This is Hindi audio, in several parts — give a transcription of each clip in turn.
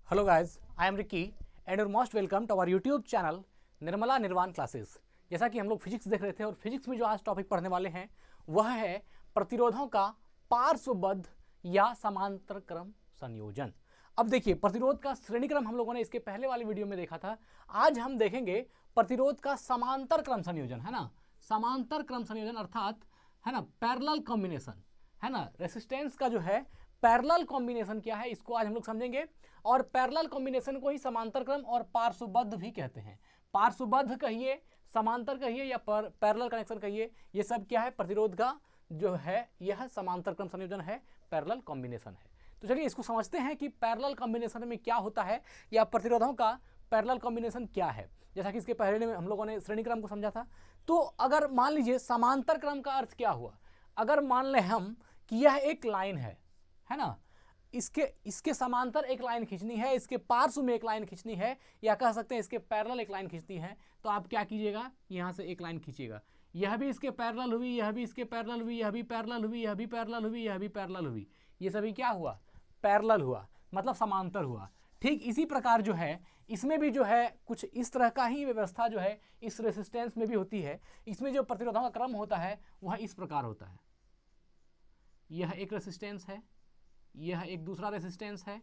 Hello guys, I am Ricky and you're most welcome to our YouTube channel Nirmala निर्वाण क्लासेस। जैसा कि हम लोग फिजिक्स देख रहे थे और फिजिक्स में जो आज टॉपिक पढ़ने वाले हैं वह है प्रतिरोधों का पार्श्वबद्ध या समांतर क्रम संयोजन। अब देखिए, प्रतिरोध का श्रेणी क्रम हम लोगों ने इसके पहले वाली वीडियो में देखा था। आज हम देखेंगे प्रतिरोध का समांतर क्रम संयोजन, है ना। समांतर क्रम संयोजन अर्थात है ना पैरेलल कॉम्बिनेशन, है ना। रेसिस्टेंस का जो है पैरेलल कॉम्बिनेशन क्या है, इसको आज हम लोग समझेंगे। और पैरेलल कॉम्बिनेशन को ही समांतर क्रम और पार्श्वबद्ध भी कहते हैं। पार्श्वबद्ध कहिए, समांतर कहिए या पैरेलल कनेक्शन कहिए, ये सब क्या है, प्रतिरोध का जो है यह समांतर क्रम संयोजन है, पैरेलल कॉम्बिनेशन है। तो चलिए इसको समझते हैं कि पैरेलल कॉम्बिनेशन में क्या होता है या प्रतिरोधों का पैरेलल कॉम्बिनेशन क्या है। जैसा कि इसके पहले में हम लोगों ने श्रेणी क्रम को समझा था। तो अगर मान लीजिए समांतर क्रम का अर्थ क्या हुआ, अगर मान लें हम कि यह एक लाइन है ना, इसके समांतर एक लाइन खींचनी है, इसके पार्श्व में एक लाइन खींचनी है, या कह सकते हैं इसके पैरेलल एक लाइन खींचनी है, तो आप क्या कीजिएगा, यहां से एक लाइन खींचिएगा। यह भी इसके पैरेलल हुई, यह भी इसके पैरेलल हुई, यह भी पैरेलल हुई, यह भी पैरेलल हुई, यह भी पैरेलल हुई, ये सभी क्या हुआ, पैरेलल हुआ, मतलब समांतर हुआ। ठीक इसी प्रकार जो है इसमें भी जो है कुछ इस तरह का ही व्यवस्था जो है इस रेसिस्टेंस में भी होती है। इसमें जो प्रतिरोधों का क्रम होता है वह इस प्रकार होता है। यह एक रेसिस्टेंस है, यह एक दूसरा रेसिस्टेंस है,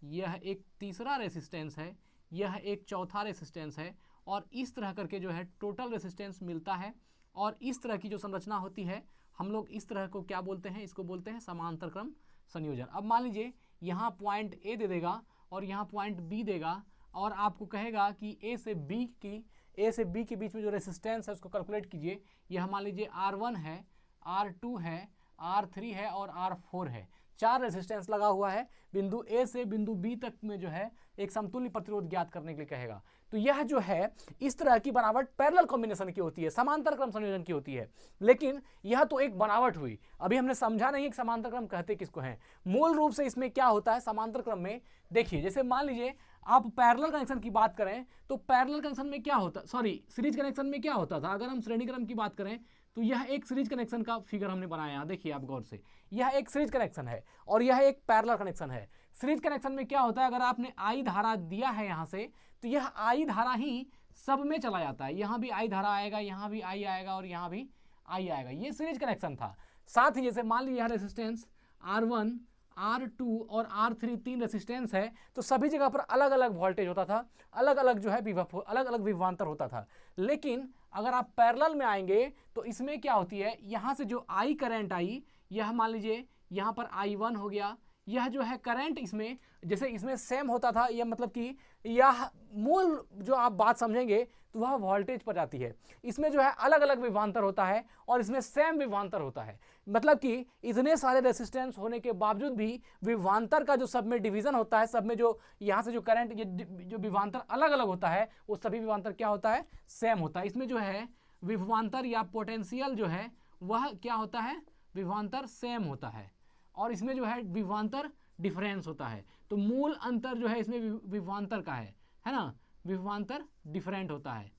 यह एक तीसरा रेसिस्टेंस है, यह एक चौथा रेसिस्टेंस है, और इस तरह करके जो है टोटल रेसिस्टेंस मिलता है। और इस तरह की जो संरचना होती है हम लोग इस तरह को क्या बोलते हैं, इसको बोलते हैं समांतर क्रम संयोजन। अब मान लीजिए यहाँ पॉइंट ए दे देगा और यहाँ पॉइंट बी देगा, और आपको कहेगा कि ए से बी के बीच में जो रेसिस्टेंस है उसको कैलकुलेट कीजिए। यह मान लीजिए R1 है, R2 है, R3 है और R4 है। 4 रेसिस्टेंस लगा हुआ है। बिंदु ए से बिंदु बी तक में जो है एक समतुल्य प्रतिरोध ज्ञात करने के लिए कहेगा। तो यह जो है इस तरह की बनावट पैरेलल कॉम्बिनेशन की होती है, समांतर क्रम संयोजन की होती है। लेकिन यह तो एक बनावट हुई, अभी हमने समझा नहीं कि समांतर क्रम कहते किसको हैं। मूल रूप से इसमें क्या होता है समांतर क्रम में, देखिए जैसे मान लीजिए आप पैरेलल कनेक्शन की बात करें तो पैरेलल कनेक्शन में क्या होता, सीरीज कनेक्शन में क्या होता था। अगर हम श्रेणी क्रम की बात करें तो यह एक सीरीज कनेक्शन का फिगर हमने बनाया, यहाँ देखिए आप गौर से, यह एक सीरीज कनेक्शन है और यह एक पैरेलल कनेक्शन है। सीरीज कनेक्शन में क्या होता है, अगर आपने आई धारा दिया है यहाँ से, तो यह आई धारा ही सब में चला जाता है। यहाँ भी आई धारा आएगा, यहाँ भी आई आएगा और यहाँ भी आई आएगा। ये सीरीज कनेक्शन था। साथ ही जैसे मान लीजिए यह रेसिस्टेंस R1, R2 और R3 तीन रेसिस्टेंस है, तो सभी जगह पर अलग अलग वोल्टेज होता था, अलग अलग जो है अलग अलग विभवांतर होता था। लेकिन अगर आप पैरेलल में आएंगे तो इसमें क्या होती है, यहाँ से जो आई करंट आई, यह मान लीजिए यहाँ पर I1 हो गया, यह जो है करंट इसमें जैसे इसमें सेम होता था, यह मतलब कि यह मूल जो आप बात समझेंगे तो वह वोल्टेज पर जाती है। इसमें जो है अलग अलग विभवांतर होता है और इसमें सेम विभवांतर होता है। मतलब कि इतने सारे रेसिस्टेंस होने के बावजूद भी विभवांतर का जो सब में डिवीजन होता है, सब में जो यहाँ से जो करंट ये जो विभवांतर अलग अलग होता है वो सभी विभवांतर क्या होता है, सेम होता है। इसमें जो है विभवांतर या पोटेंशियल जो है वह क्या होता है, विभवांतर सेम होता है, और इसमें जो है विभवांतर डिफरेंस होता है। तो मूल अंतर जो है इसमें विभवांतर का है ना, विभवांतर डिफरेंट होता है।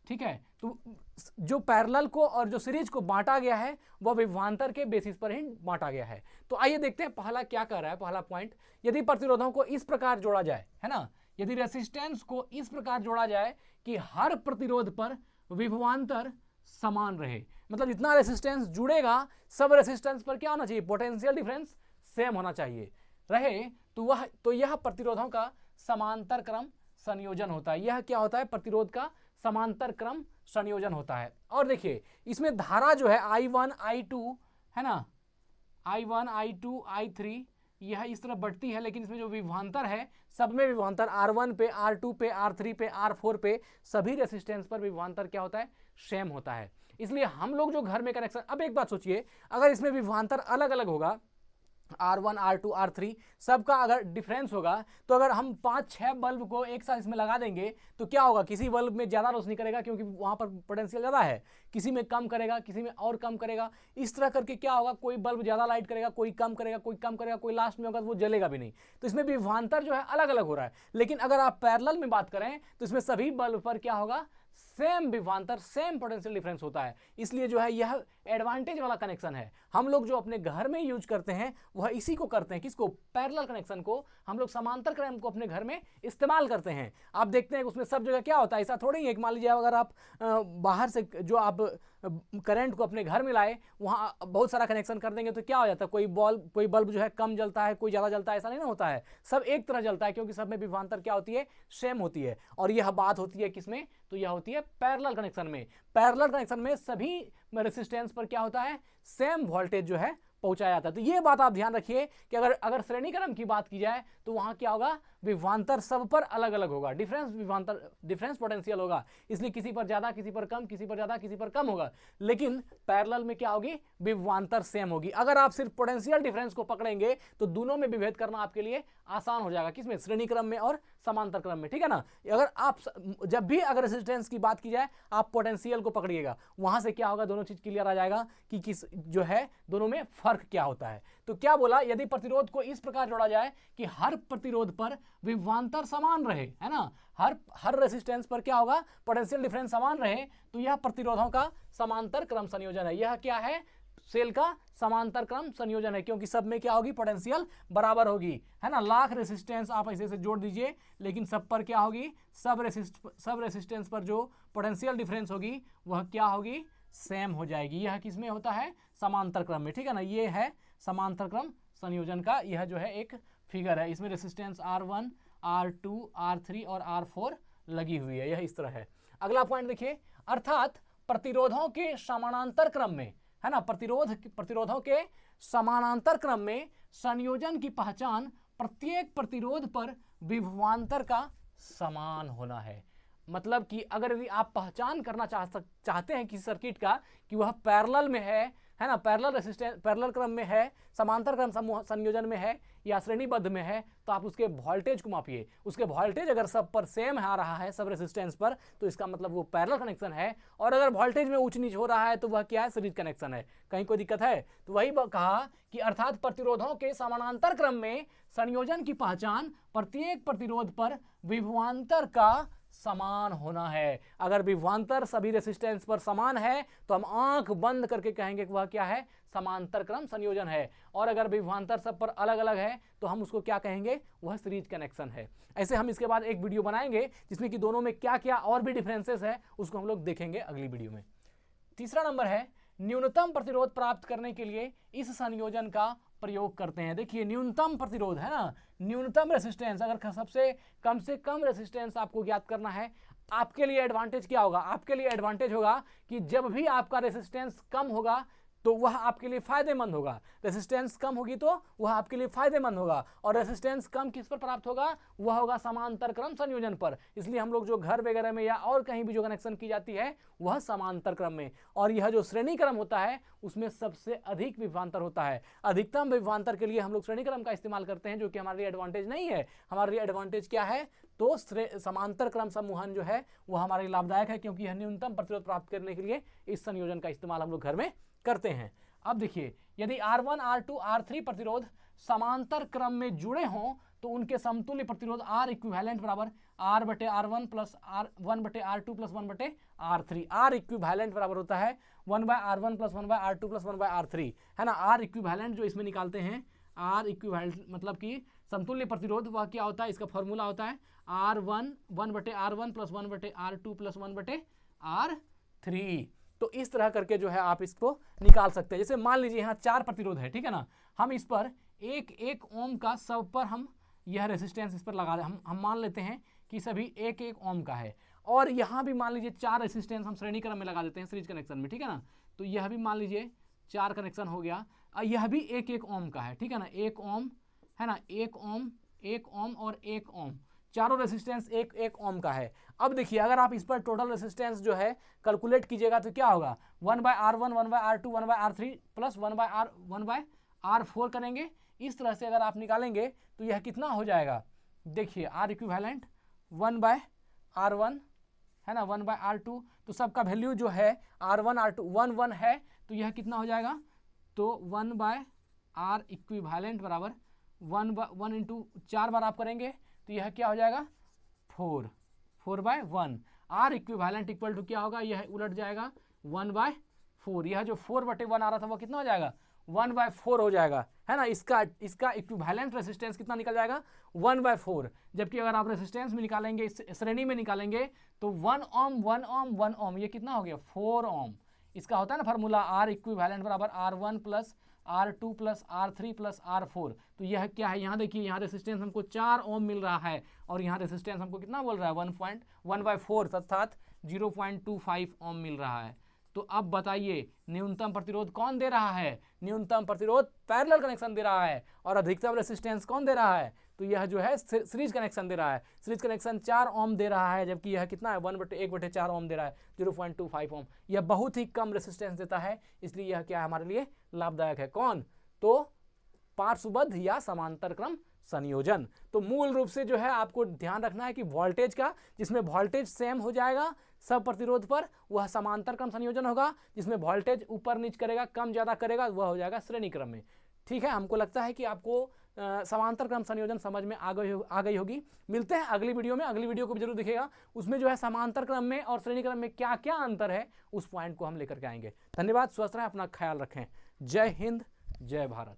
ठीक है, तो जो पैरेलल को और जो सीरीज को बांटा गया है वह विभवांतर के बेसिस पर ही बांटा गया है। तो आइए देखते हैं पहला क्या कह रहा है, पहला पॉइंट, यदि प्रतिरोधों को इस प्रकार जोड़ा जाए, है ना, यदि रेसिस्टेंस को इस प्रकार जोड़ा जाए कि हर प्रतिरोध पर विभवांतर समान रहे, मतलब जितना रेसिस्टेंस जुड़ेगा सब रेसिस्टेंस पर क्या होना चाहिए, पोटेंशियल डिफरेंस सेम होना चाहिए रहे, तो यह प्रतिरोधों का समांतर क्रम संयोजन होता है। यह क्या होता है, प्रतिरोध का समांतर क्रम संयोजन होता है। और देखिए इसमें धारा जो है I1, I2 है ना, I1, I2, I3 यह इस तरह बढ़ती है, लेकिन इसमें जो विभवांतर है सब में विभवांतर R1 पे, R2 पे, R3 पे, R4 पे सभी रेसिस्टेंस पर विभवांतर क्या होता है, सेम होता है। इसलिए हम लोग जो घर में कनेक्शन, अब एक बात सोचिए, अगर इसमें विभवांतर अलग अलग होगा, R1, R2, R3 सबका अगर डिफरेंस होगा, तो अगर हम 5-6 बल्ब को एक साथ इसमें लगा देंगे तो क्या होगा, किसी बल्ब में ज़्यादा रोशनी करेगा क्योंकि वहाँ पर पोटेंशियल ज़्यादा है, किसी में कम करेगा, किसी में और कम करेगा। इस तरह करके क्या होगा, कोई बल्ब ज़्यादा लाइट करेगा, कोई कम करेगा, कोई कम करेगा, कोई लास्ट में होगा तो वो जलेगा भी नहीं। तो इसमें विभवांतर जो है अलग अलग हो रहा है। लेकिन अगर आप पैरेलल में बात करें तो इसमें सभी बल्ब पर क्या होगा, सेम विभवांतर, सेम पोटेंशियल डिफरेंस होता है। इसलिए जो है यह एडवांटेज वाला कनेक्शन है। हम लोग जो अपने घर में यूज करते हैं वह इसी को करते हैं, किसको, पैरेलल कनेक्शन को हम लोग समांतर क्रम को अपने घर में इस्तेमाल करते हैं। आप देखते हैं उसमें सब जगह क्या होता है, ऐसा थोड़ी है कि मान लीजिए अगर आप बाहर से जो आप करंट को अपने घर में लाए, वहाँ बहुत सारा कनेक्शन कर देंगे तो क्या हो जाता है, कोई बल्ब जो है कम जलता है, कोई ज़्यादा जलता है, ऐसा नहीं ना होता है, सब एक तरह जलता है, क्योंकि सब में विभवांतर क्या होती है, सेम होती है। और यह बात होती है किसमें, तो यह होती है पैरेलल कनेक्शन में। पैरेलल कनेक्शन में सभी रेसिस्टेंस पर क्या होता है, सेम वोल्टेज जो है पहुंचाया जाता है। तो ये बात आप ध्यान रखिए कि अगर श्रेणी क्रम की बात की जाए तो वहां क्या होगा, विभवांतर सब पर अलग अलग होगा, डिफरेंस पोटेंशियल होगा, इसलिए किसी पर ज्यादा, किसी पर कम, किसी पर ज्यादा, किसी पर कम होगा। लेकिन पैरेलल में क्या होगी, विभवांतर सेम होगी। अगर आप सिर्फ पोटेंशियल डिफरेंस को पकड़ेंगे तो दोनों में विभेद करना आपके लिए आसान हो जाएगा, किसमें, श्रेणी क्रम में और समांतर क्रम में, ठीक है ना। अगर आप जब भी अगर रेजिस्टेंस की बात की जाए आप पोटेंशियल को पकड़िएगा, वहां से क्या होगा, दोनों चीज क्लियर आ जाएगा कि किस जो है दोनों में फर्क क्या होता है। तो क्या बोला, यदि प्रतिरोध को इस प्रकार जोड़ा जाए कि हर प्रतिरोध पर विभवांतर समान रहे, है ना, हर रेजिस्टेंस पर क्या होगा, पोटेंशियल डिफरेंस समान रहे, तो यह प्रतिरोधों का समांतर क्रम संयोजन है। यह क्या है, सेल का समांतर क्रम संयोजन है, क्योंकि सब में क्या होगी, पोटेंशियल बराबर होगी, है ना। लाख रेजिस्टेंस आप ऐसे जोड़ दीजिए, लेकिन सब पर क्या होगी, सब रेजिस्टेंस पर जो पोटेंशियल डिफरेंस होगी वह क्या होगी, सेम हो जाएगी। यह किसमें होता है, समांतर क्रम में, ठीक है ना। ये है समांतर क्रम संयोजन का यह जो है एक फिगर है, इसमें रेजिस्टेंस R1, R2, R3 और R4 लगी हुई है, यह इस तरह है। अगला पॉइंट देखिए, अर्थात प्रतिरोधों के समानांतर क्रम में, है ना, प्रतिरोधों के समानांतर क्रम में संयोजन की पहचान प्रत्येक प्रतिरोध पर विभवांतर का समान होना है। मतलब कि अगर यदि आप पहचान करना चाहते हैं किसी सर्किट का कि वह पैरेलल में है ना, पैरेलल क्रम में है, समांतर क्रम संयोजन में है या श्रेणीबद्ध में है, तो आप उसके वोल्टेज को मापिए। उसके वोल्टेज अगर सब पर सेम आ रहा है, सब रेजिस्टेंस पर, तो इसका मतलब वो पैरेलल कनेक्शन है। और अगर वोल्टेज में ऊंच नीच हो रहा है तो वह क्या है, सीरीज कनेक्शन है। कहीं कोई दिक्कत है, तो वही कहा कि अर्थात प्रतिरोधों के समानांतर क्रम में संयोजन की पहचान प्रत्येक प्रतिरोध पर विभवांतर का समान होना है। अगर विभवांतर सभी रेजिस्टेंस पर समान है तो हम आंख बंद करके कहेंगे कि वह क्या है, समांतर क्रम संयोजन है। और अगर विभवांतर सब पर अलग अलग है तो हम उसको क्या कहेंगे, वह सीरीज कनेक्शन है। ऐसे हम इसके बाद एक वीडियो बनाएंगे जिसमें कि दोनों में क्या क्या और भी डिफरेंसेस है, उसको हम लोग देखेंगे अगली वीडियो में। तीसरा नंबर है, न्यूनतम प्रतिरोध प्राप्त करने के लिए इस संयोजन का प्रयोग करते हैं। देखिए न्यूनतम प्रतिरोध, है ना, न्यूनतम रेजिस्टेंस, अगर सबसे कम रेजिस्टेंस आपको ज्ञात करना है, आपके लिए एडवांटेज क्या होगा, आपके लिए एडवांटेज होगा कि जब भी आपका रेजिस्टेंस कम होगा तो वह आपके लिए फायदेमंद होगा। रेजिस्टेंस कम होगी तो वह आपके लिए फायदेमंद होगा। और रेजिस्टेंस कम किस पर प्राप्त होगा, वह होगा समांतर क्रम संयोजन पर। इसलिए हम लोग जो घर वगैरह में या और कहीं भी जो कनेक्शन की जाती है वह समांतर क्रम में। और यह जो श्रेणी क्रम होता है उसमें सबसे अधिक विभवांतर होता है। अधिकतम विभवांतर के लिए हम लोग श्रेणी क्रम का इस्तेमाल करते हैं, जो कि हमारे लिए एडवांटेज नहीं है। हमारे लिए एडवांटेज क्या है, तो समांतर क्रम समूहन जो है वह हमारे लिए लाभदायक है, क्योंकि यह न्यूनतम प्रतिरोध प्राप्त करने के लिए इस संयोजन का इस्तेमाल हम लोग घर में करते हैं। अब देखिए, यदि R1, R2, R3 प्रतिरोध समांतर क्रम में जुड़े हों तो उनके समतुल्य प्रतिरोध R इक्विवेलेंट बराबर R/R1 plus R1/R2 plus 1/R3। R equivalent बराबर होता है 1/R1 plus 1/R2 plus 1/R3, है ना। R इक्विवेलेंट जो इसमें निकालते हैं, R इक्विवेलेंट मतलब कि समतुल्य प्रतिरोध, वह क्या होता है, इसका फॉर्मूला होता है R1 1/R1 plus 1/R2 plus 1/R3। तो इस तरह करके जो है आप इसको निकाल सकते हैं। जैसे मान लीजिए यहाँ 4 प्रतिरोध है, ठीक है ना, हम इस पर एक ओम का सब पर हम यह रेजिस्टेंस इस पर लगा दें। हम मान लेते हैं कि सभी एक ओम का है। और यहाँ भी मान लीजिए 4 रेजिस्टेंस हम श्रेणी क्रम में लगा देते हैं सीरीज कनेक्शन में, ठीक है ना। तो यह भी मान लीजिए 4 कनेक्शन हो गया। यह भी एक ओम का है, ठीक है ना, 1 ओम, है ना, 1 ओम और 1 ओम, चारों रेजिस्टेंस एक ओम का है। अब देखिए अगर आप इस पर टोटल रेजिस्टेंस जो है कैलकुलेट कीजिएगा तो क्या होगा, 1/R1 1/R2 1/R3 plus 1/R4 करेंगे। इस तरह से अगर आप निकालेंगे तो यह कितना हो जाएगा, देखिए R इक्विवेलेंट 1/R1, है ना, 1/R2, तो सबका वैल्यू जो है R1 R2 1 है, तो यह कितना हो जाएगा, तो 1/R इक्विवेलेंट बराबर 1 इंटू 4 बार आप करेंगे तो यह क्या हो जाएगा 4/1। आर इक्विवेलेंट इक्वल टू क्या होगा, यह उलट जाएगा 1/4। यह जो 4/1 आ रहा था वो कितना हो जाएगा, 1/4 हो जाएगा, है ना। इसका इक्विवेलेंट रेसिस्टेंस कितना निकल जाएगा, 1/4। जबकि अगर आप रेसिस्टेंस में निकालेंगे, इस श्रेणी में निकालेंगे तो 1 ओम 1 ओम 1 ओम, ये कितना हो गया 4 ओम। इसका होता है ना फार्मूला, आर इक्विवेलेंट बराबर R1 plus R2 plus R3 plus R4। तो यह क्या है, यहाँ देखिए, यहाँ रेसिस्टेंस हमको 4 ओम मिल रहा है और यहाँ रेसिस्टेंस हमको कितना बोल रहा है 1/4 अर्थात 0.25 ओम मिल रहा है। तो अब बताइए न्यूनतम प्रतिरोध कौन दे रहा है, न्यूनतम प्रतिरोध पैरेलल कनेक्शन दे रहा है, और अधिकतम रेसिस्टेंस कौन दे रहा है, तो यह जो है सीरीज कनेक्शन दे रहा है। सीरीज कनेक्शन 4 ओम दे रहा है, जबकि यह कितना है 1/4 ओम दे रहा है, 0.25 ओम। यह बहुत ही कम रेसिस्टेंस देता है, इसलिए यह क्या है हमारे लिए लाभदायक है। कौन, तो पार्श्वबद्ध या समांतर क्रम संयोजन। तो मूल रूप से जो है आपको ध्यान रखना है कि वोल्टेज का, जिसमें वोल्टेज सेम हो जाएगा सब प्रतिरोध पर, वह समांतर क्रम संयोजन होगा। जिसमें वोल्टेज ऊपर नीच करेगा, कम ज्यादा करेगा, वह हो जाएगा श्रेणी क्रम में। ठीक है, हमको लगता है कि आपको समांतर क्रम संयोजन समझ में आ गई होगी। मिलते हैं अगली वीडियो में, अगली वीडियो को भी जरूर देखिएगा, उसमें जो है समांतर क्रम में और श्रेणी क्रम में क्या क्या अंतर है उस पॉइंट को हम लेकर के आएंगे। धन्यवाद, स्वस्थ रहें, अपना ख्याल रखें। जय हिंद, जय भारत।